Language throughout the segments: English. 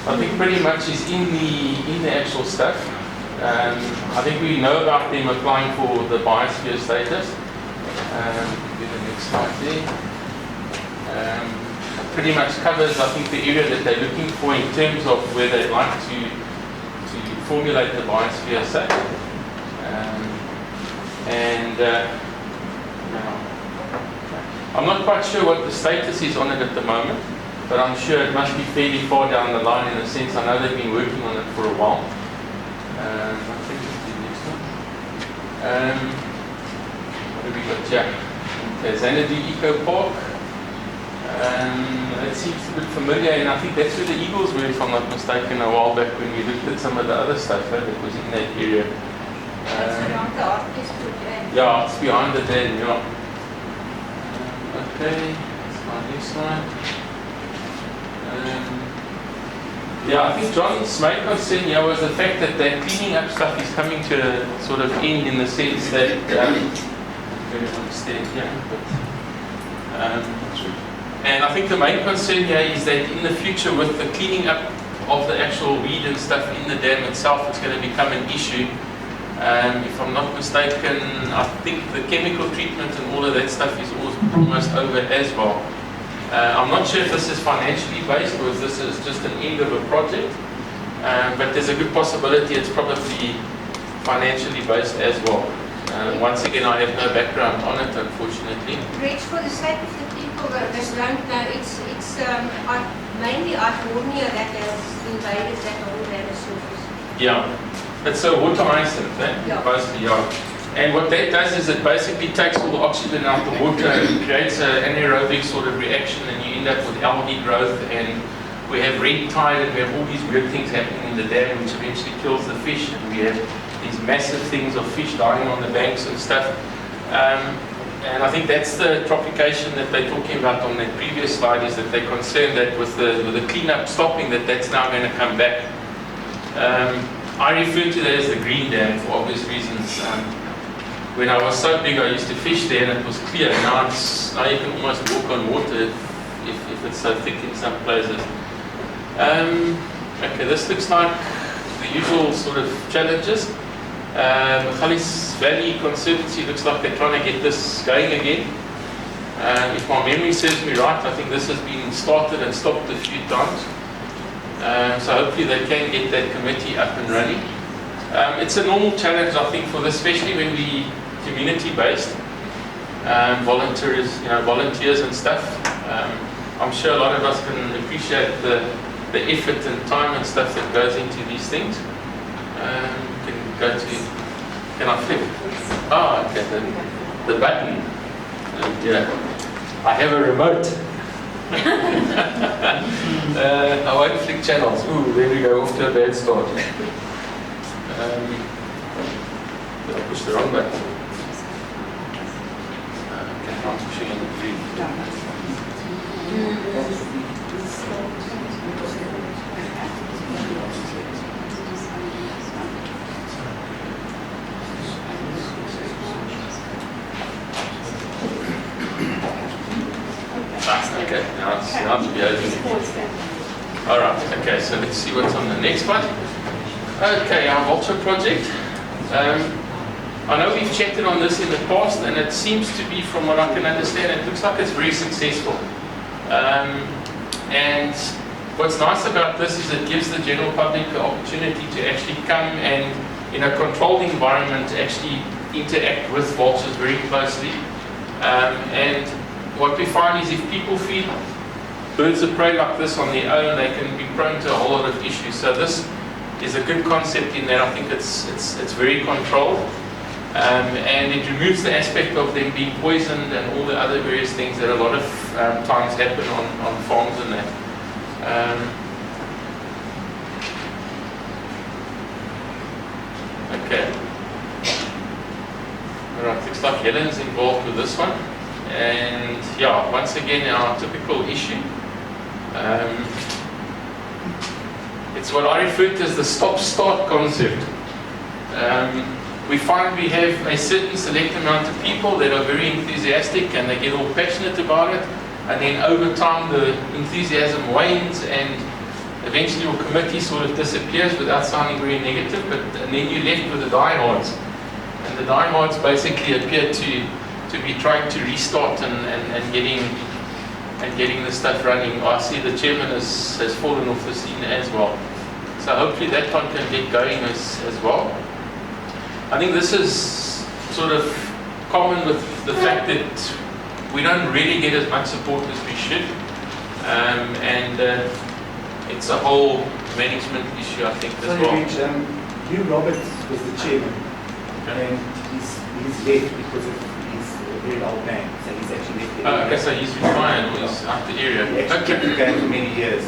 I think pretty much is in the actual stuff. I think we know about them applying for the biosphere status. Get the next slide there. Pretty much covers, I think, the area that they're looking for in terms of where they'd like to formulate the biosphere site. I'm not quite sure what the status is on it at the moment, but I'm sure it must be fairly far down the line in a sense. I know they've been working on it for a while. I think it's the next one. What have we got here? Okay, Xanadu Eco Park. It seems a bit familiar, and I think that's where the eagles were, if I'm not mistaken, a while back when we looked at some of the other stuff that was in that area. Yeah, it's behind the dam, yeah. Okay, that's my next slide. Yeah, I think John's main concern here was the fact that that cleaning up stuff is coming to a sort of end in the sense that, I don't understand here, but, and I think the main concern here is that in the future with the cleaning up of the actual weed and stuff in the dam itself, it's going to become an issue. If I'm not mistaken, I think the chemical treatment and all of that stuff is almost over as well. I'm not sure if this is financially based or if this is just an end of a project, but there's a good possibility it's probably financially based as well. Once again, I have no background on it, unfortunately. Rich, for the sake of the people that don't know, it's mainly Artemisia that has invaded that whole dam surface. Yeah, it's a water hyacinth, basically, yeah. And what that does is it basically takes all the oxygen out of the water and creates an anaerobic sort of reaction, and you end up with algae growth, and we have red tide, and we have all these weird things happening in the dam which eventually kills the fish, and we have these massive things of fish dying on the banks and stuff. And I think that's the trophication that they're talking about on that previous slide, is that they're concerned that with the cleanup stopping, that's now going to come back. I refer to that as the green dam for obvious reasons. When I was so big, I used to fish there and it was clear. Now you can almost walk on water if it's so thick in some places. Okay, this looks like the usual sort of challenges. Khalis Valley Conservancy looks like they're trying to get this going again. If my memory serves me right, I think this has been started and stopped a few times. So hopefully they can get that committee up and running. It's a normal challenge, I think, for this, especially when we community-based, volunteers and stuff. I'm sure a lot of us can appreciate the effort and time and stuff that goes into these things. Can I flip? Oh, okay, the button. Yeah, I have a remote. I won't flick channels. Ooh, there we go, off to a bad start. Did I push the wrong button? Okay, I'm pushing on the green. Okay, now it's behaving. Alright, okay, so let's see what's on the next one. Okay, our Vulture project. I know we've chatted on this in the past, and it seems to be, from what I can understand, it looks like it's very successful. And what's nice about this is it gives the general public the opportunity to actually come and, in a controlled environment, actually interact with vultures very closely. And what we find is if people feed birds of prey like this on their own, they can be prone to a whole lot of issues. So this is a good concept in that I think it's very controlled, and it removes the aspect of them being poisoned and all the other various things that a lot of times happen on farms and that. Okay. Alright, looks like Helen's involved with this one. And yeah, once again, our typical issue. It's what I refer to as the stop-start concept. We find we have a certain select amount of people that are very enthusiastic and they get all passionate about it, and then over time the enthusiasm wanes and eventually your committee sort of disappears without sounding very negative, and then you're left with the diehards. And the diehards basically appear to be trying to restart and getting the stuff running. I see the chairman has fallen off the scene as well. So hopefully that one can get going as well. I think this is sort of common with the fact that we don't really get as much support as we should. And it's a whole management issue, I think, as well. Hugh Roberts was the chairman, and he's left because of he's a very old man, so he's actually left. Okay, so he's retired, or he's out the area. He actually kept the game for many years.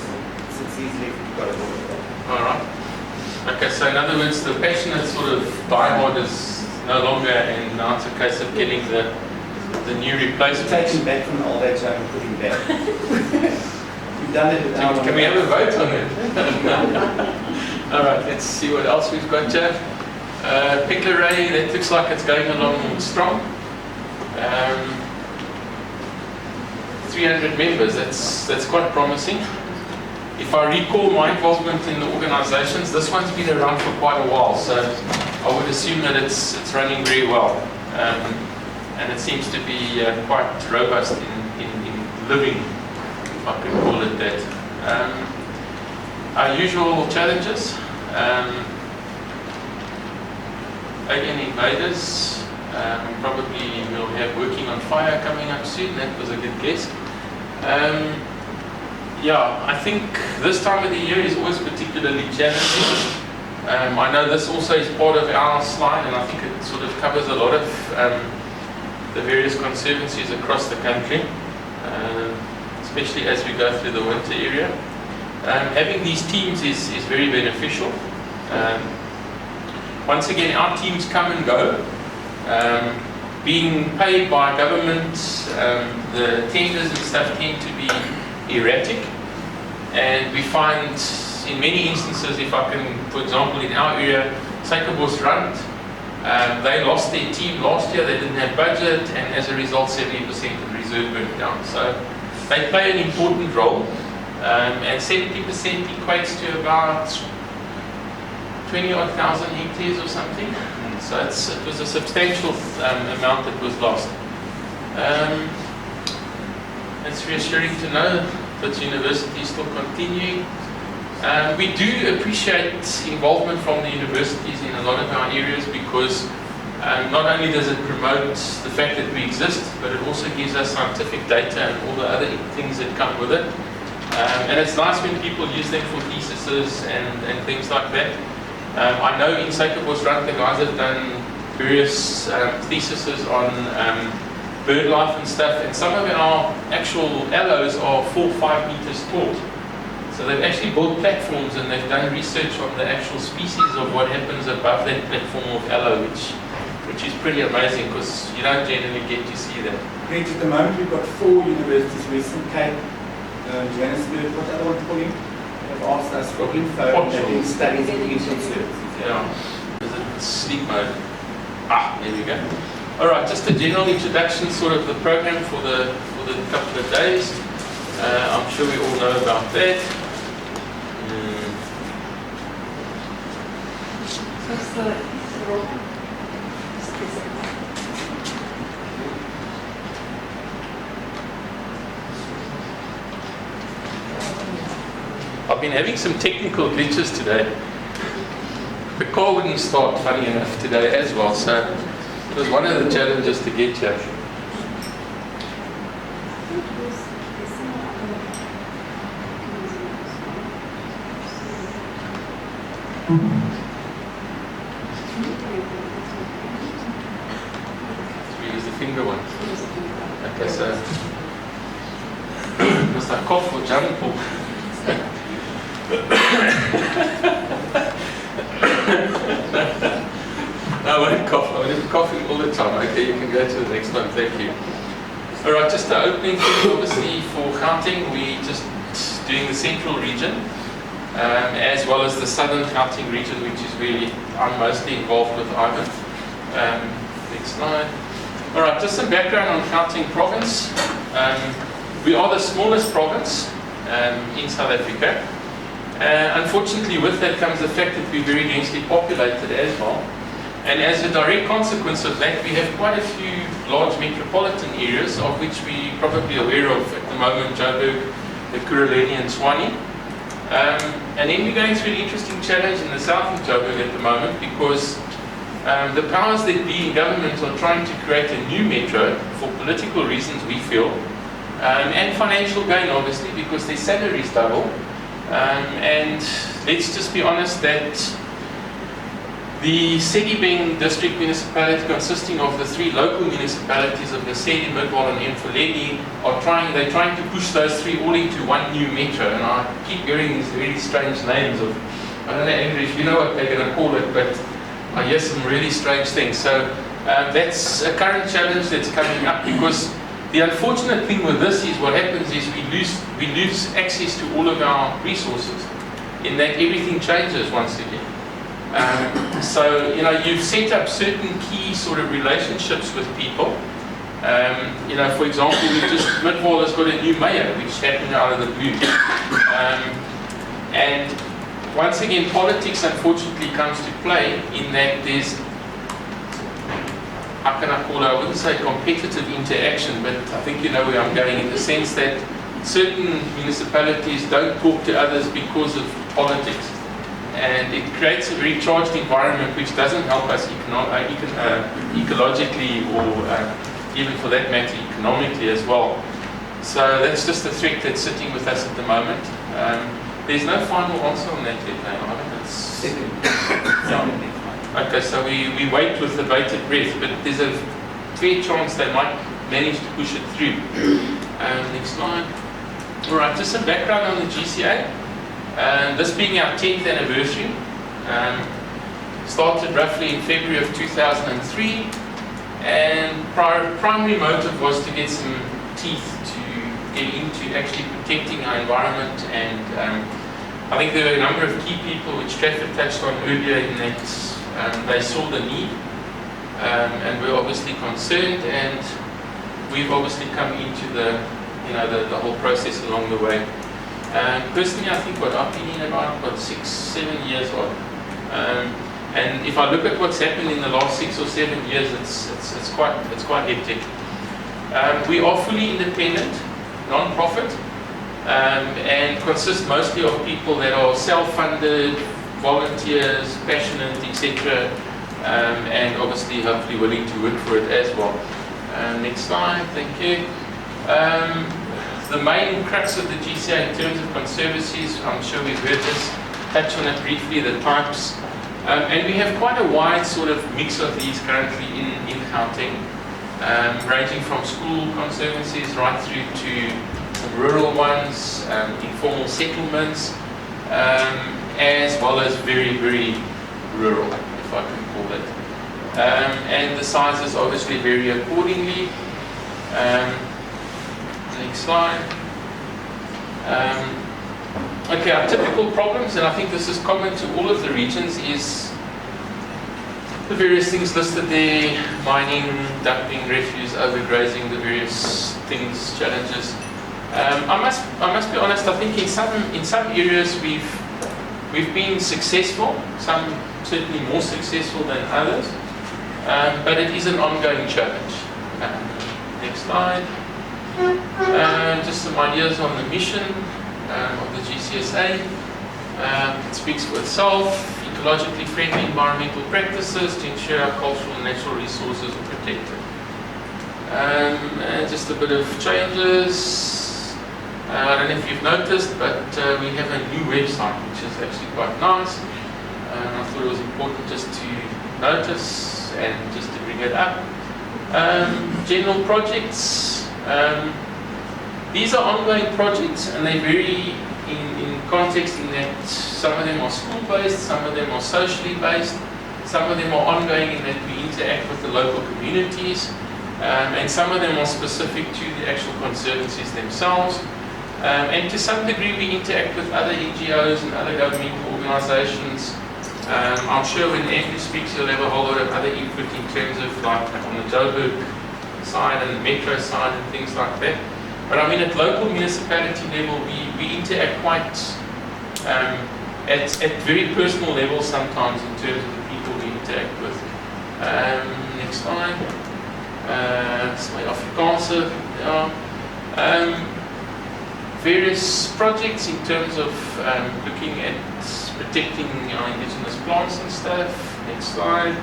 Since he's left, we've got it all. Alright. Okay, so in other words, the passionate sort of diehard is no longer, and now it's a case of getting the new replacement. Take him back from the old age home and put him back. We've done it without. Can we have a vote on it? Alright, let's see what else we've got here. Pickleray, that looks like it's going along strong. 300 members, that's quite promising. If I recall my involvement in the organizations, this one's been around for quite a while, so I would assume that it's running very well. And it seems to be quite robust in living, if I could call it that. Our usual challenges, alien invaders, probably we'll have working on fire coming up soon. That was a good guess. Yeah, I think this time of the year is always particularly challenging. I know this also is part of our slide, and I think it sort of covers a lot of the various conservancies across the country, especially as we go through the winter area. Having these teams is very beneficial. Once again, our teams come and go. Being paid by government, the tenders and stuff tend to be erratic, and we find in many instances, if I can, for example, in our area, Suikerbos Rand, they lost their team last year, they didn't have budget, and as a result 70% of the reserve went down. So they play an important role, and 70% equates to about 20,000 hectares or something. So it was a substantial amount that was lost. It's reassuring to know that university is still continuing. We do appreciate involvement from the universities in a lot of our areas, because not only does it promote the fact that we exist, but it also gives us scientific data and all the other things that come with it. And it's nice when people use them for theses and things like that. I know in Suikerbos Rand the guys have done various theses on bird life and stuff, and some of our actual aloes are 4 or 5 meters tall. So they've actually built platforms, and they've done research on the actual species of what happens above that platform of aloe, which is pretty amazing, because you don't generally get to see that. Great. At the moment we've got 4 universities, Western Cape, Johannesburg, what other one calling? Have asked us for info and they're doing studies in infant services. Yeah. Is it sleep mode? There we go. Alright, just a general introduction, sort of the program for the couple of days. I'm sure we all know about that. I've been having some technical glitches today. The car wouldn't start, funny enough, today as well, so it was one of the challenges to get here. We use the finger one. Okay, so must I cough or jump or? I won't cough. I'm coughing all the time. Okay, you can go to the next one. Thank you. Alright, just the opening thing, obviously for Gauteng, we're just doing the central region, as well as the southern Gauteng region, which is where I'm mostly involved with Ivan. Next slide. Alright, just some background on Gauteng province. We are the smallest province in South Africa. Unfortunately, with that comes the fact that we're very densely populated as well. And as a direct consequence of that, we have quite a few large metropolitan areas, of which we're probably aware of at the moment, Joburg, the Kuruleni and Tshwane. And then we're going through an interesting challenge in the south of Joburg at the moment, because the powers that be in government are trying to create a new metro for political reasons, we feel, and financial gain, obviously, because their salaries double. And let's just be honest that the Sedibeng district municipality, consisting of the 3 local municipalities of Lesedi, Midwal and Mfuleni, they're trying to push those 3 all into one new metro. And I keep hearing these really strange names of, I don't know, Andrew, if you know what they're going to call it, but I hear some really strange things. So that's a current challenge that's coming up, because the unfortunate thing with this is what happens is we lose access to all of our resources, in that everything changes once again. So, you've set up certain key sort of relationships with people. For example, Midwal has got a new mayor, which happened out of the blue. And once again, politics unfortunately comes to play, in that there's, how can I call it, I wouldn't say competitive interaction, but I think you know where I'm going, in the sense that certain municipalities don't talk to others because of politics. And it creates a very charged environment, which doesn't help us ecologically, or even for that matter economically as well. So that's just a threat that's sitting with us at the moment. There's no final answer on that yet, I think it's second. Yeah. Okay, so we wait with the bated breath, but there's a fair chance they might manage to push it through. Next slide. Alright, just some background on the GCA. This being our 10th anniversary, started roughly in February of 2003, and primary motive was to get some teeth to get into actually protecting our environment. And I think there were a number of key people which Trafford touched on earlier, in that they saw the need, and we're obviously concerned, and we've obviously come into the whole process along the way. Personally, I think I've been in about 6-7 years on. And if I look at what's happened in the last 6 or 7 years, it's quite hectic. We are fully independent, non-profit, and consist mostly of people that are self-funded, volunteers, passionate, etc., and obviously hopefully willing to work for it as well. Next slide, thank you. The main crux of the GCA in terms of conservancies, I'm sure we've heard this, touch on it briefly, the types. And we have quite a wide sort of mix of these currently in Gauteng, ranging from school conservancies right through to some rural ones, informal settlements, as well as very, very rural, if I can call it. And the sizes obviously vary accordingly. Next slide. Okay, our typical problems, and I think this is common to all of the regions, is the various things listed there: mining, dumping, refuse, overgrazing, the various things, challenges. I must be honest. I think in some areas we've been successful. Some certainly more successful than others, but it is an ongoing challenge. Next slide. Just some ideas on the mission of the GCSA. It speaks for itself. Ecologically friendly environmental practices to ensure our cultural and natural resources are protected. And just a bit of changes. I don't know if you've noticed, but we have a new website, which is actually quite nice. I thought it was important just to notice and just to bring it up. General projects. These are ongoing projects, and they vary in context, in that some of them are school-based, some of them are socially based, some of them are ongoing in that we interact with the local communities, and some of them are specific to the actual conservancies themselves. And to some degree we interact with other NGOs and other governmental organisations. I'm sure when Andrew speaks he'll have a whole lot of other input in terms of, like, on the Joburg side and the metro side and things like that. But I mean, at local municipality level, we interact quite at very personal levels sometimes in terms of the people we interact with. Next slide. Dis my Afrikaanse. Various projects in terms of looking at protecting our indigenous plants and stuff. Next slide.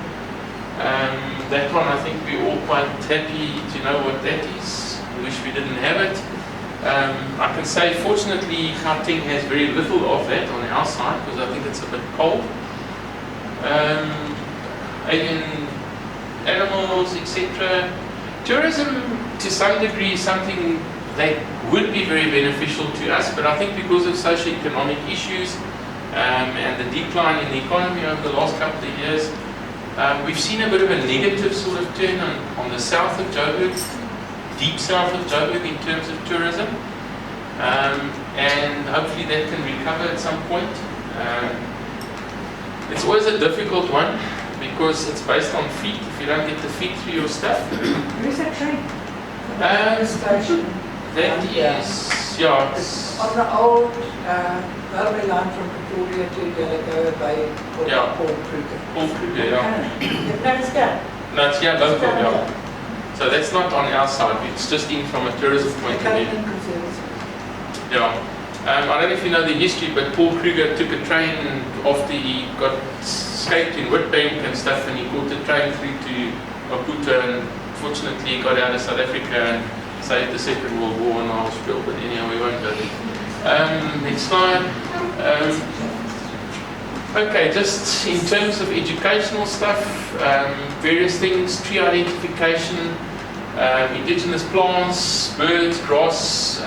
That one, I think we're all quite happy to know what that is. We wish we didn't have it. I can say, fortunately, Gauteng has very little of that on our side because I think it's a bit cold. Alien animals, etc. Tourism, to some degree, is something that would be very beneficial to us, but I think because of socio-economic issues and the decline in the economy over the last couple of years, we've seen a bit of a negative sort of turn on the south of Joburg, deep south of Joburg in terms of tourism, and hopefully that can recover at some point. It's always a difficult one because it's based on feet. If you don't get the feet through your stuff, Where's that train? station. That is, yeah, It's on the old railway line from Pretoria to Delagoa by Yeah. Paul Kruger. Paul Kruger, yeah. You've noticed that? No, it's here local, yeah. So that's not on our side, it's just in from a tourism point of view. Yeah. I don't know if you know the history, but Paul Kruger took a train after he got escaped in Witbank and stuff, and he caught the train through to Maputo, and fortunately he got out of South Africa and saved the Second World War and all spill, but anyhow, we won't go there. Next slide. Okay, just in terms of educational stuff, various things, tree identification, indigenous plants, birds, grass,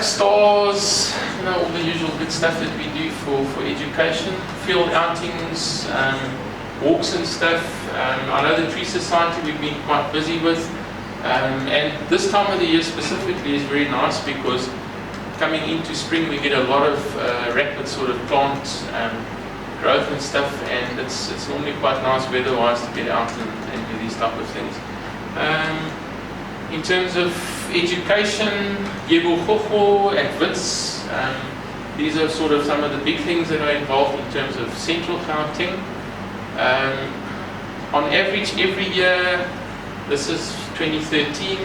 stars, all the usual good stuff that we do for education, field outings, walks and stuff. I know the Tree Society we've been quite busy with, and this time of the year specifically is very nice because coming into spring we get a lot of rapid sort of plant growth and stuff, and it's normally quite nice weather-wise to get out and do these type of things. In terms of education, Yebogogo and Wits, these are sort of some of the big things that are involved in terms of central Gauteng. On average every year, this is 2013,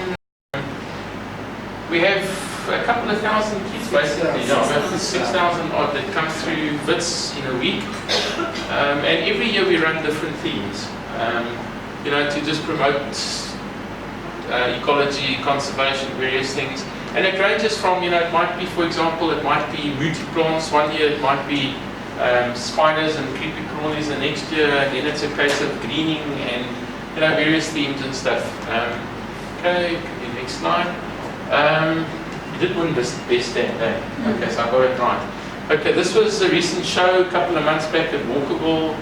we have a couple of thousand kids basically, about 6,000 odd that come through Wits in a week, and every year we run different themes, to just promote ecology, conservation, various things. And it ranges from, it might be, for example, it might be Muthi plants one year, it might be spiders and creepy crawlies the next year, and then it's a case of greening and, various themes and stuff. Okay, next slide. You did win this best that day. Okay, so I got it right. Okay, this was a recent show a couple of months back at Walkable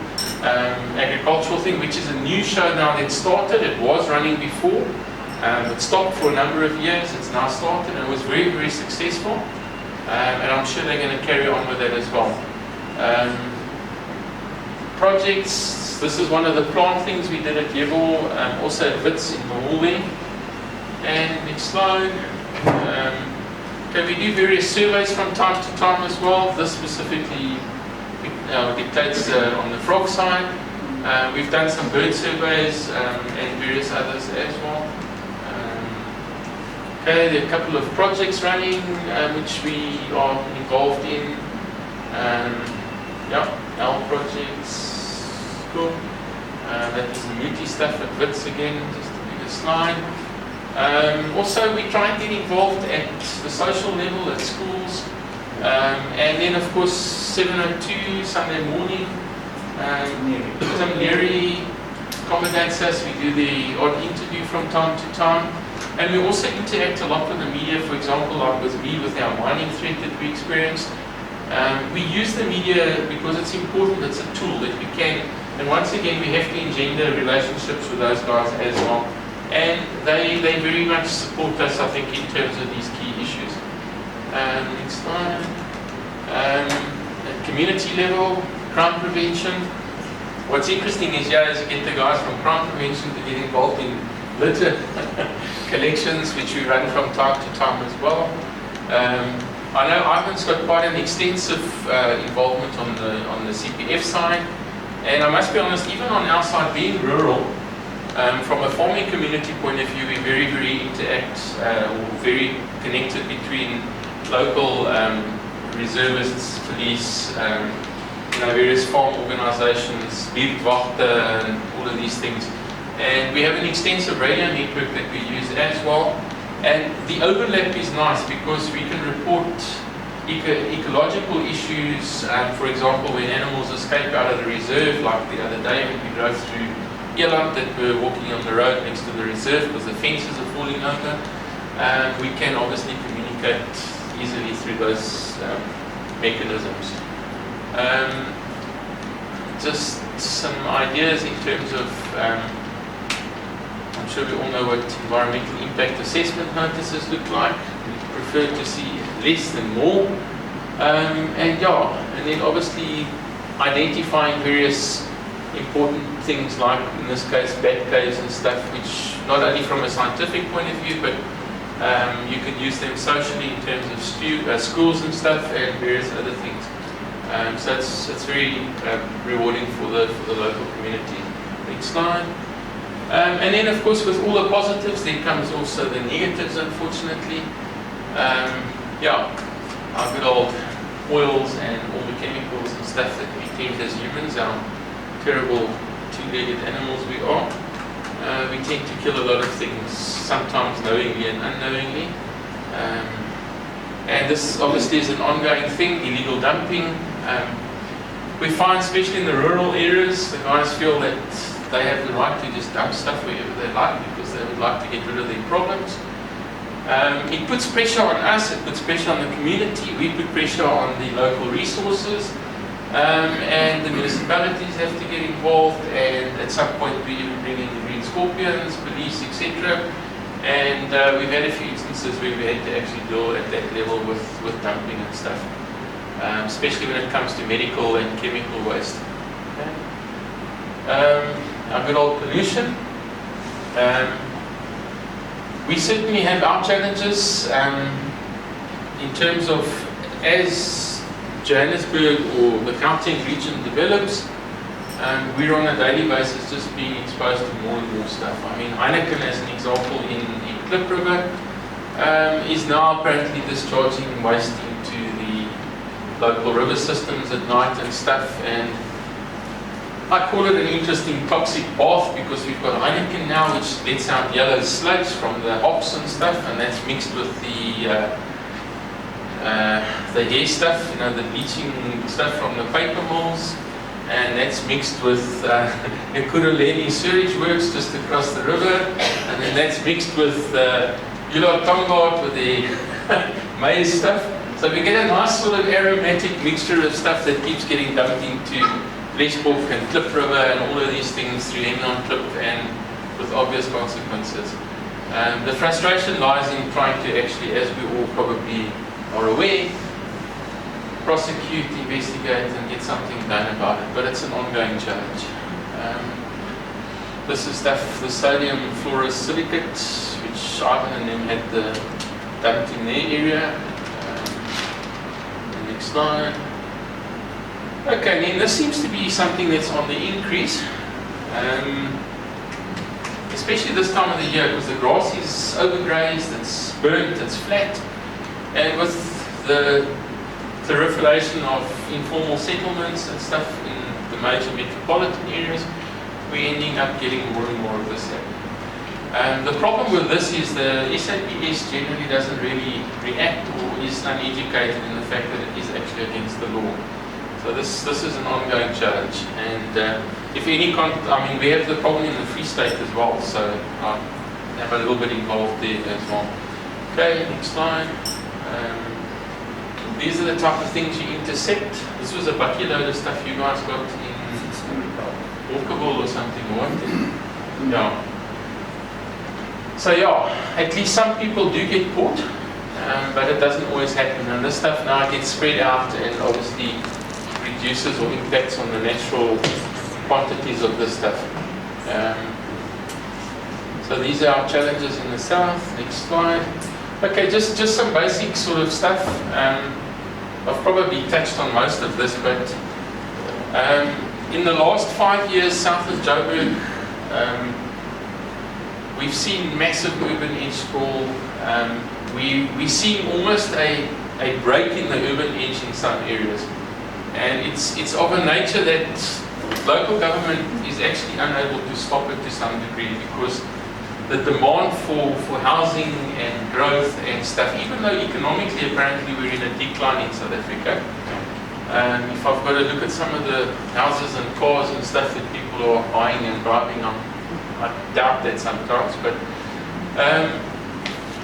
agricultural thing, which is a new show now that started. It was running before. It stopped for a number of years. It's now started and it was very, very successful. And I'm sure they're going to carry on with that as well. Projects. This is one of the plant things we did at Yebo, also at Wits in Mahulwe. And next slide. Okay, we do various surveys from time to time as well. This specifically dictates on the frog side. We've done some bird surveys and various others as well. Okay, there are a couple of projects running which we are involved in. Our projects. Cool. That is the Muthi stuff at Wits again, just a bigger slide. Also, we try and get involved at the social level at schools. And then, of course, 702 Sunday morning. Tim Leary accommodates us. We do the odd interview from time to time. And we also interact a lot with the media, for example, like with me, with our mining threat that we experienced. We use the media because it's important, it's a tool that we can, and once again, we have to engender relationships with those guys as well. And they very much support us, I think, in terms of these key issues. Next slide. At community level, crime prevention. What's interesting is, as you get the guys from crime prevention to get involved in litter collections, which we run from time to time as well. I know Ivan's got quite an extensive involvement on the CPF side, and I must be honest, even on our side, being rural, from a farming community point of view, we're very, very very connected between local reservists, police, various farm organizations, Buurtwachten, and all of these things. And we have an extensive radio network that we use as well. And the overlap is nice because we can report ecological issues. For example, when animals escape out of the reserve, like the other day when we drove through Eland, that we were walking on the road next to the reserve because the fences are falling over, we can obviously communicate easily through those mechanisms. Just some ideas in terms of, I'm sure we all know what environmental impact assessment notices look like. We prefer to see less than more. And then obviously identifying various important things like, in this case, bat caves and stuff, which not only from a scientific point of view, but you can use them socially in terms of schools and stuff and various other things. So it's very rewarding for the local community. Next slide. And then, of course, with all the positives, there comes also the negatives, unfortunately. Our good old oils and all the chemicals and stuff that we tend as humans, our terrible two-legged animals we are, we tend to kill a lot of things, sometimes knowingly and unknowingly. And this obviously is an ongoing thing, illegal dumping. We find, especially in the rural areas, the guys feel that they have the right to just dump stuff wherever they like because they would like to get rid of their problems. It puts pressure on us, it puts pressure on the community, we put pressure on the local resources, and the municipalities have to get involved, and at some point we even bring in the green scorpions, police, etc. And we've had a few instances where we had to actually deal at that level with dumping and stuff, especially when it comes to medical and chemical waste. Our good old pollution. We certainly have our challenges in terms of, as Johannesburg or the Gauteng region develops, we're on a daily basis just being exposed to more and more stuff. I mean, Heineken, as an example, in Klip River, is now apparently discharging waste into the local river systems at night and stuff. And I call it an interesting toxic bath because we've got Heineken now, which lets out yellow sludge from the hops and stuff, and that's mixed with the hair stuff, the bleaching stuff from the paper mills, and that's mixed with the Kuruleni sewage works just across the river, and then that's mixed with Yula Tongaat with the maize stuff. So we get a nice sort of aromatic mixture of stuff that keeps getting dumped into Lesbok and Klip River and all of these things through Hemnon Klip, and with obvious consequences. The frustration lies in trying to actually, as we all probably are aware, prosecute, investigate and get something done about it, but it's an ongoing challenge. This is stuff, the sodium fluorosilicate, which Ivan and them had dumped in their area. Next slide. Okay, then this seems to be something that's on the increase, especially this time of the year because the grass is overgrazed, it's burnt, it's flat, and with the proliferation of informal settlements and stuff in the major metropolitan areas, we're ending up getting more and more of this happening. The problem with this is the SAPS generally doesn't really react or is uneducated in the fact that it is actually against the law. So this is an ongoing challenge, and if any, we have the problem in the Free State as well, so I'm a little bit involved there as well. Okay, next slide. These are the type of things you intercept. This was a bucket load of stuff you guys got in Walkable or something, or what? Yeah. So at least some people do get caught, but it doesn't always happen, and this stuff now gets spread out and obviously reduces or impacts on the natural quantities of this stuff. So these are our challenges in the south. Next slide. Okay, just some basic sort of stuff. I've probably touched on most of this, but in the last 5 years, south of Joburg, we've seen massive urban edge sprawl. We're seeing almost a break in the urban edge in some areas. And it's of a nature that local government is actually unable to stop it to some degree, because the demand for housing and growth and stuff, even though economically apparently we're in a decline in South Africa, if I've got to look at some of the houses and cars and stuff that people are buying and driving, I doubt that sometimes, but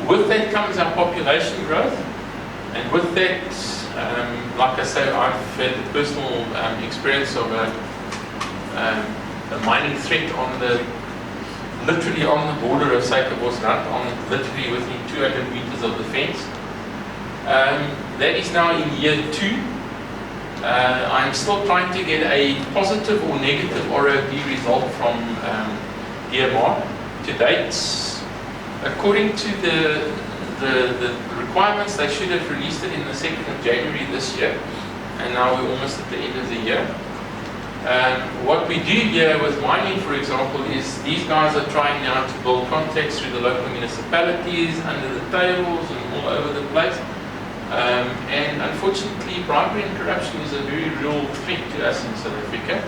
with that comes our population growth, and with that, like I say, I've had the personal experience of a mining threat literally on the border of Suikerbosrand, literally within 200 meters of the fence. That is now in year 2. I'm still trying to get a positive or negative ROD result from DMR. To date, according to the requirements, they should have released it in the 2nd of January this year, and now we're almost at the end of the year. What we do here with mining, for example, is these guys are trying now to build contacts through the local municipalities, under the tables and all over the place. And unfortunately, bribery and corruption is a very real threat to us in South Africa.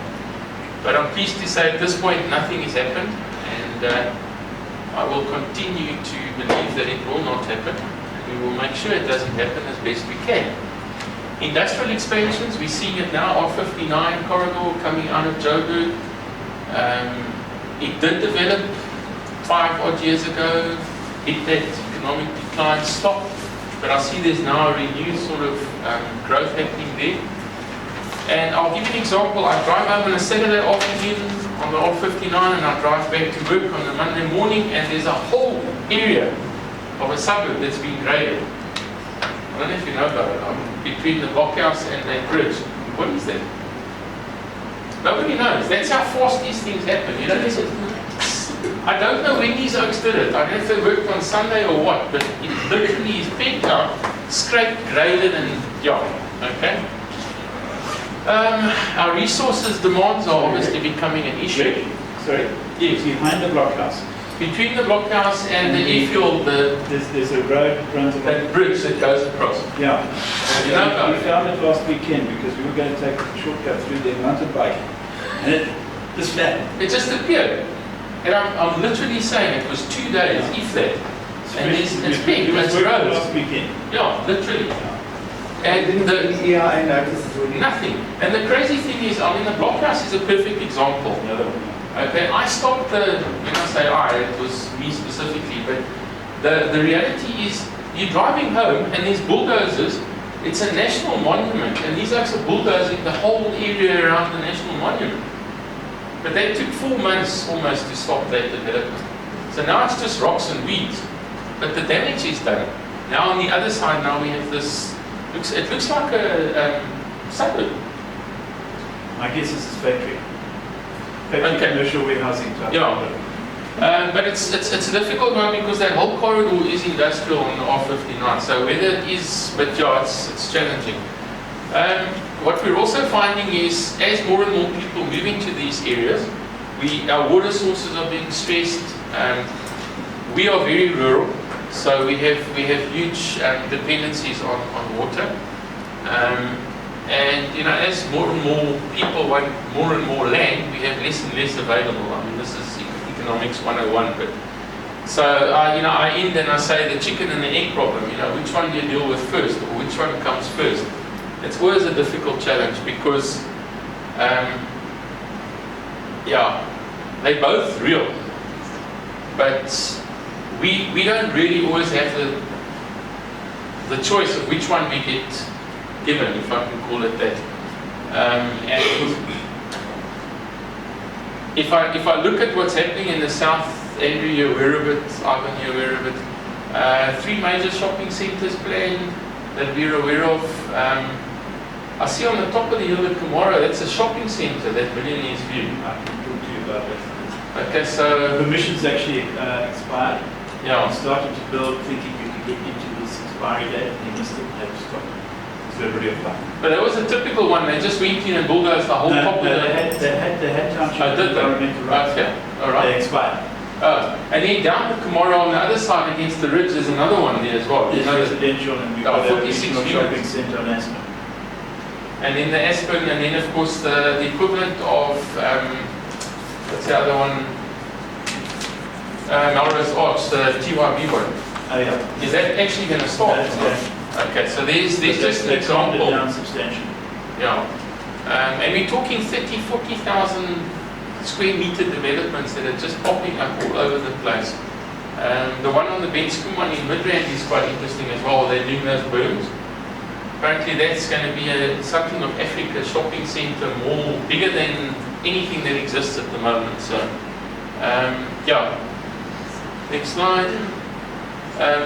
But I'm pleased to say at this point nothing has happened, and I will continue to believe that it will not happen. We will make sure it doesn't happen as best we can. Industrial expansions, we're seeing it now, R59 corridor coming out of Joburg. It did develop 5 odd years ago, hit that economic decline, stopped, but I see there's now a renewed sort of growth happening there. And I'll give you an example. I drive home on a Saturday afternoon on the R59 and I drive back to work on the Monday morning, and there's a whole area of a suburb that's been graded. I don't know if you know about it, between the blockhouse and that bridge. What is that? Nobody knows. That's how fast these things happen. You know, I don't know when these oaks did it. I don't know if they worked on Sunday or what, but it literally is pegged out, scraped, graded, and yeah, okay. Our resources demands are obviously becoming an issue. Sorry? Yes. Behind the blockhouse. Between the blockhouse and the airfield, there's a road that runs along. That bridge that goes across. Yeah. You know about we it? found it last weekend because we were going to take a shortcut through there, mountain bike, and it just flattened. It just appeared. And I'm literally saying it was 2 days, if that. And it's big, It was it's working roads. last weekend. Yeah, literally. And Didn't the EIA notice it really? nothing. And the crazy thing is, I mean, the blockhouse is a perfect example. Another one. Okay, I stopped when I say it was me specifically, but the reality is, you're driving home and there's bulldozers. It's a national monument, and these guys are bulldozing the whole area around the national monument. But they took 4 months almost to stop that development. So now it's just rocks and weeds, but the damage is done. Now on the other side, now we have this. It looks like a suburb. My guess is it's factory. Okay. Commercial warehousing type. Yeah. But it's a difficult one because that whole corridor is industrial on the R59. So whether it is, but yeah, it's challenging. What we're also finding is, as more and more people move into these areas, our water sources are being stressed. We are very rural, so we have huge dependencies on water. And you know, as more and more people want more and more land, we have less and less available. I mean, this is economics 101. But so you know, I end and I say the chicken and the egg problem. You know, which one do you deal with first, or which one comes first? It's always a difficult challenge because, yeah, they're both real, but we don't really always have the choice of which one we get given, if I can call it that. And if I look at what's happening in the south, Andrew, you're aware of it, Ivan, you're aware of it. 3 major shopping centres planned that we're aware of. I see on the top of the hill at Kamara, that's a shopping centre, that Millionaire's View. I can talk to you about that. Okay, so The permission's actually expired. yeah, I'm starting to build, thinking we can get into this expiry date, then you still have to stop. So reapply. But that was a typical one. They just went in and bulldozed the whole top of they the... had township Oh, did they? environmental rights. Okay, all right. They expired. And then down at Kamara on the other side against the ridge, there's another one there as well. It's Another- residential, and we've Oh, got a 46 regional units. shopping centre on Aspen. And then the Aspen, and then of course the equivalent of, what's the other one? Melrose Arch, the TYB one. Oh yeah. Is that actually going to start? That's good. Okay, so there's just an They calmed it example. down substantially. Yeah. And we're talking 30, 40,000 square meter developments that are just popping up all over the place. The one on the Benscombe one in Midrand is quite interesting as well. They're doing those berms. Apparently that's going to be something of Africa shopping centre, more bigger than anything that exists at the moment. So, yeah. Next slide.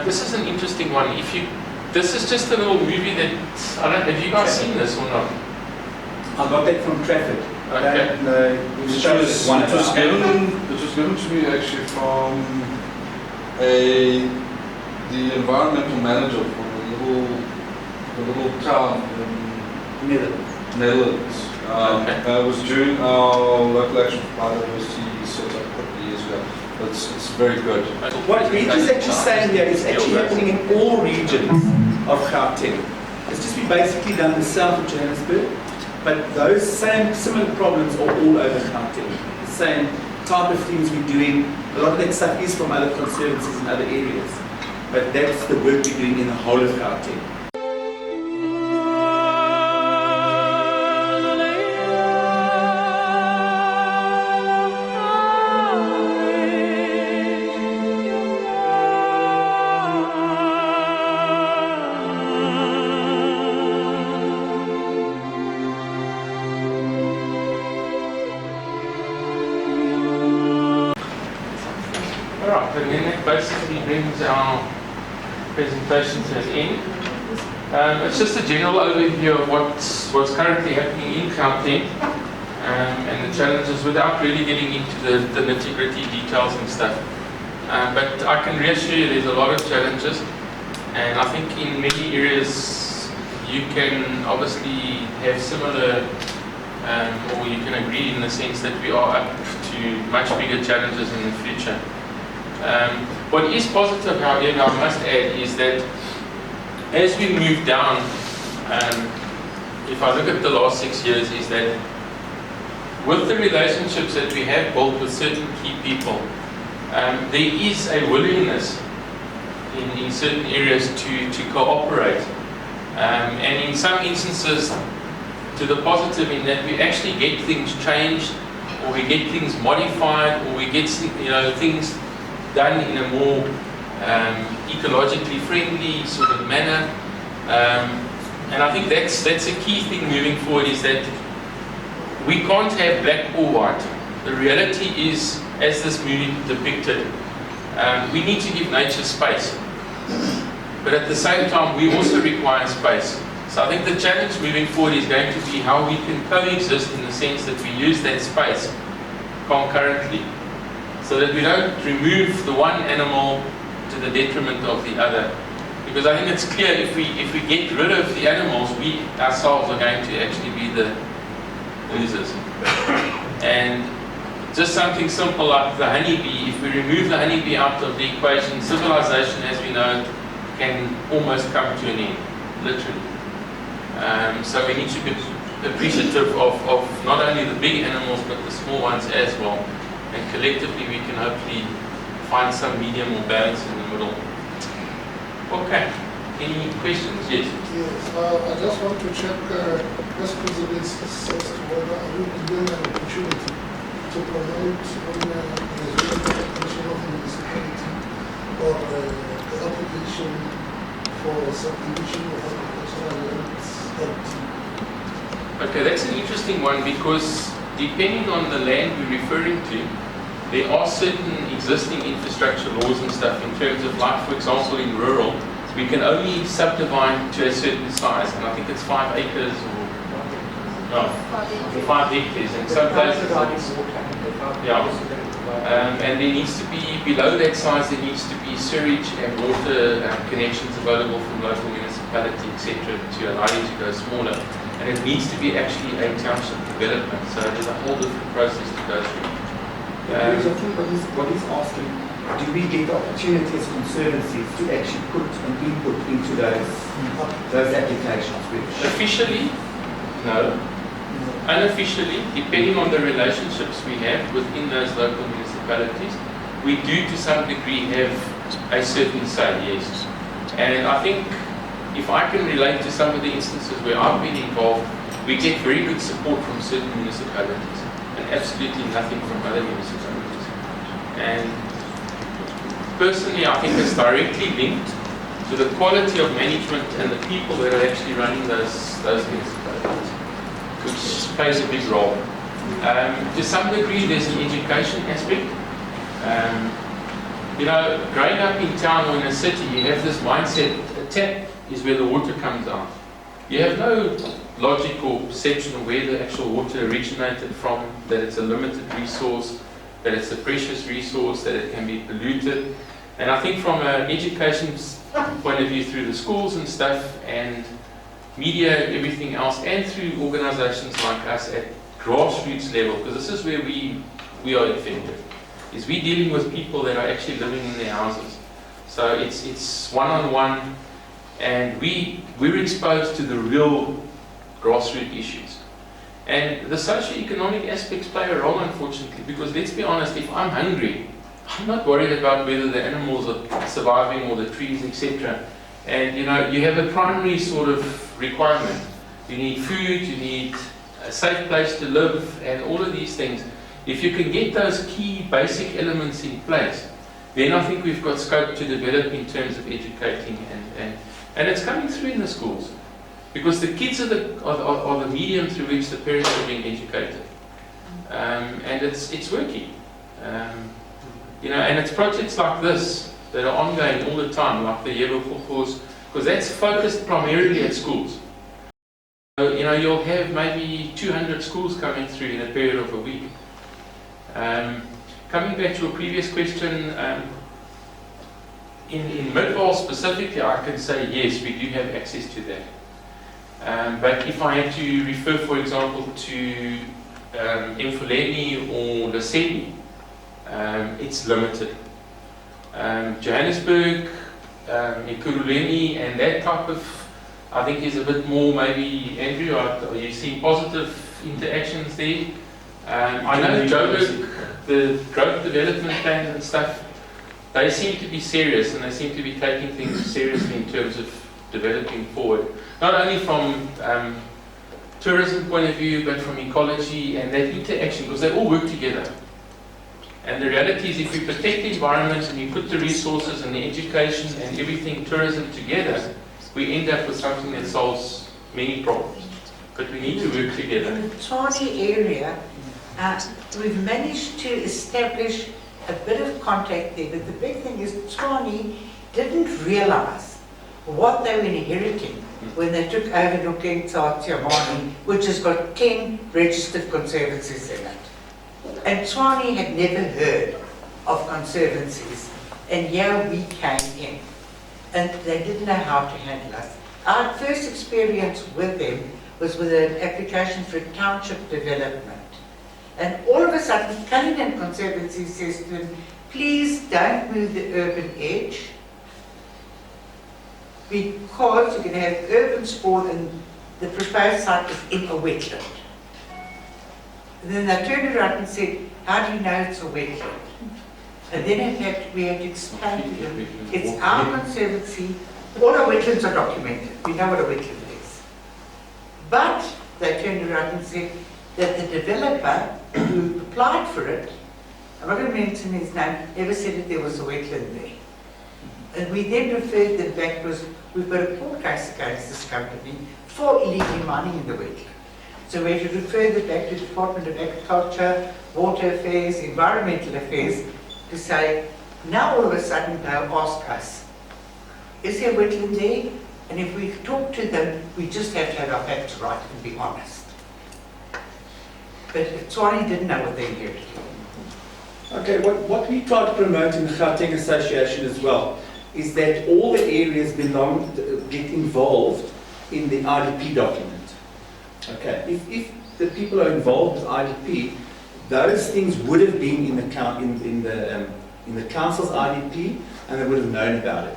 This is an interesting one. This is just a little movie that, I don't know, have you guys seen this or not? I got that from Trafford. Okay. And, it was given to me actually from the environmental manager for the little town in Netherlands. It was during our local action for biodiversity set up a couple of years ago. It's very good. What Regis actually saying here is actually happening in all regions of Gauteng. It's just we basically done the south of Johannesburg, but those similar problems are all over Gauteng. The same type of things we're doing. A lot of that stuff is from other conservancies in other areas, but that's the work we're doing in the whole of Gauteng. Alright, and then that basically brings our presentation to an end. It's just a general overview of what's currently happening in Gauteng and the challenges without really getting into the nitty-gritty details and stuff. But I can reassure you there's a lot of challenges, and I think in many areas you can obviously have similar or you can agree in the sense that we are up to much bigger challenges in the future. What is positive, however, I must add, is that as we move down, if I look at the last 6 years, is that with the relationships that we have built with certain key people, there is a willingness in certain areas to cooperate. And in some instances, to the positive in that we actually get things changed, or we get things modified, or we get things done in a more ecologically friendly sort of manner. And I think that's a key thing moving forward, is that we can't have black or white. The reality is, as this movie depicted, we need to give nature space. But at the same time, we also require space. So I think the challenge moving forward is going to be how we can coexist in the sense that we use that space concurrently, so that we don't remove the one animal to the detriment of the other. Because I think it's clear if we get rid of the animals, we ourselves are going to actually be the losers. And just something simple like the honeybee, if we remove the honeybee out of the equation, civilization as we know it can almost come to an end, literally. So we need to be appreciative of not only the big animals but the small ones as well. And collectively we can hopefully find some medium or balance in the middle. Okay, any questions? Yes? Yes, I just want to check this president says to whether I will be given an opportunity to promote on the Commission of Municipality or the application for subdivision of agricultural lands. Okay, that's an interesting one, because depending on the land we're referring to, there are certain existing infrastructure laws and stuff in terms of, like for example in rural, we can only subdivide to a certain size, and I think it's 5 acres or No, the 5 hectares, and some places yeah. And there needs to be, below that size, there needs to be sewage and water connections available from local municipality, etc., to allow you to go smaller. And it needs to be actually a township development, so there's a whole different process to go through. I think what he's asking, do we get the opportunity as conservancies to actually put an input into those applications? Officially, no. Unofficially, depending on the relationships we have within those local municipalities, we do to some degree have a certain say, yes. And I think if I can relate to some of the instances where I've been involved, we get very good support from certain municipalities and absolutely nothing from other municipalities. And personally, I think it's directly linked to the quality of management and the people that are actually running those municipalities, which plays a big role. To some degree, there's an education aspect. You know, growing up in town or in a city, you have this mindset, a tap is where the water comes out. You have no logical perception of where the actual water originated from, that it's a limited resource, that it's a precious resource, that it can be polluted. And I think from an education point of view, through the schools and stuff, and media, everything else, and through organizations like us at grassroots level, because this is where we are effective, is we're dealing with people that are actually living in their houses. So it's one-on-one, and we're exposed to the real grassroots issues. And the socio-economic aspects play a role, unfortunately, because let's be honest, if I'm hungry, I'm not worried about whether the animals are surviving or the trees, etc. And you know, you have a primary sort of requirement. You need food, you need a safe place to live, and all of these things. If you can get those key basic elements in place, then I think we've got scope to develop in terms of educating, and it's coming through in the schools. Because the kids are the medium through which the parents are being educated. And it's working. You know, and it's projects like this that are ongoing all the time, like the Yebo, because that's focused primarily at schools. So, you know, you'll have maybe 200 schools coming through in a period of a week. Coming back to your previous question, in Midvaal specifically, I can say yes, we do have access to that. But if I had to refer, for example, to Mfuleni or Lesedi, it's limited. Johannesburg, Ekurhuleni, and that type of, I think is a bit more, maybe, Andrew, are you seeing positive interactions there? I know Joburg, the growth development plans and stuff, they seem to be serious, and they seem to be taking things seriously in terms of developing forward. Not only from tourism point of view, but from ecology and that interaction, because they all work together. And the reality is, if you protect the environment and you put the resources and the education and everything, tourism together, we end up with something that solves many problems. But we need to work together. In the Tshwane area, we've managed to establish a bit of contact there, but the big thing is Tshwane didn't realize what they were inheriting when they took over Gauteng Background, which has got 10 registered conservancies in it. And Tshwane had never heard of conservancies, and here we came in, and they didn't know how to handle us. Our first experience with them was with an application for township development. And all of a sudden, Cullinan Conservancy says to them, please don't move the urban edge, because you're going to have urban sprawl and the proposed site is in a wetland. And then they turned around and said, how do you know it's a wetland? And then we had to explain to them, it's our conservancy, all our wetlands are documented, we know what a wetland is. But they turned around and said that the developer who applied for it, I'm not going to mention his name, never said that there was a wetland there. And we then referred them back, because we've got a court case against this company for illegal mining in the wetland. So we have to refer them back to the Department of Agriculture, Water Affairs, Environmental Affairs, to say, now all of a sudden they'll ask us, is there a wetland there? And if we talk to them, we just have to have our facts right and be honest. But Tshwane didn't know what they inherited. Okay, what we try to promote in the Gauteng Association as well is that all the areas get involved in the IDP document. Okay, if the people are involved with IDP, those things would have been in the council's IDP, and they would have known about it.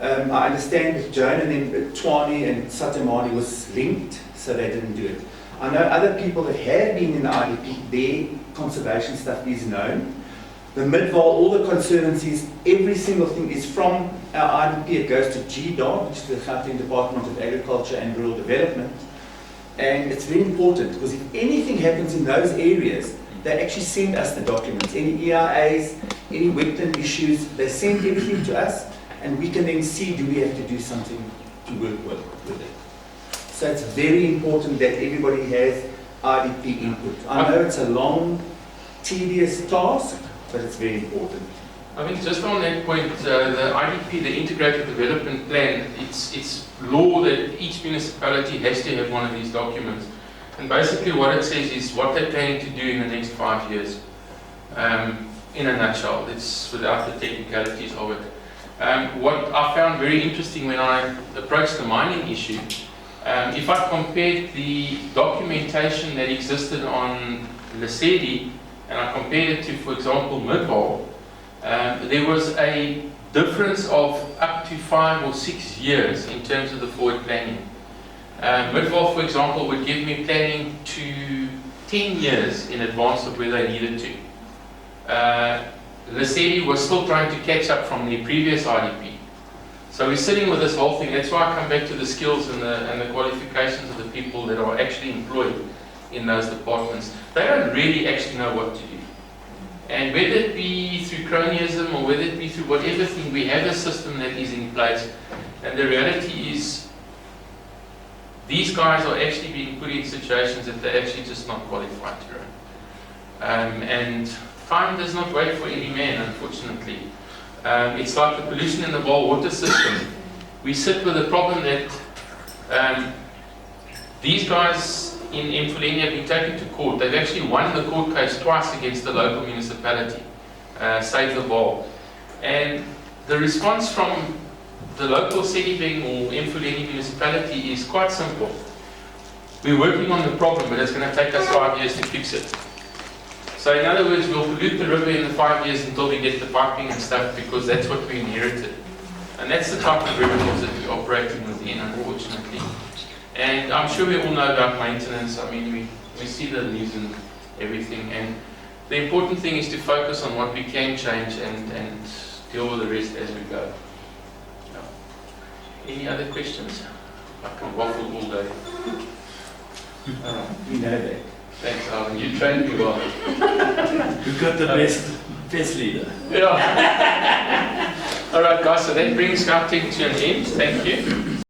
I understand that Joan and then Tshwane and Satamani was linked, so they didn't do it. I know other people that have been in the IDP, their conservation stuff is known. The Midval, all the conservancies, every single thing is from our IDP. It goes to GDOG, which is the Gauteng Department of Agriculture and Rural Development. And it's very important because if anything happens in those areas, they actually send us the documents. Any EIAs, any wetland issues, they send everything to us, and we can then see, do we have to do something to work with it. So it's very important that everybody has IDP input. I know it's a long, tedious task, but it's very important. I think just on that point, the IDP, the Integrated Development Plan, it's law that each municipality has to have one of these documents. And basically what it says is what they're planning to do in the next 5 years. In a nutshell, it's without the technicalities of it. What I found very interesting when I approached the mining issue, if I compared the documentation that existed on Lesedi and I compared it to, for example, Midval, there was a difference of up to 5 or 6 years in terms of the forward planning. Midval, for example, would give me planning to 10 years in advance of where they needed to. Lesedi was still trying to catch up from the previous IDP. So we're sitting with this whole thing. That's why I come back to the skills and the qualifications of the people that are actually employed in those departments. They don't really actually know what to do. And whether it be through cronyism or whether it be through whatever thing, we have a system that is in place. And the reality is, these guys are actually being put in situations that they're actually just not qualified to run. And time does not wait for any man, unfortunately. It's like the pollution in the Vaal water system. We sit with the problem that these guys in Mfuleni have been taken to court. They've actually won the court case twice against the local municipality, Save the Vaal. And the response from the local Sedibeng or Mfuleni municipality is quite simple. We're working on the problem, but it's going to take us 5 years to fix it. So in other words, we'll pollute the river in the 5 years until we get the piping and stuff, because that's what we inherited. And that's the type of variables that we're operating within, unfortunately. And I'm sure we all know about maintenance. I mean, we see the news and everything. And the important thing is to focus on what we can change and deal with the rest as we go. Yeah. Any other questions? I can waffle all day. We know that. Thanks, Alan. You trained me well. We've got the best leader. Yeah. All right, guys. So that brings Gauteng to an end. Thank you.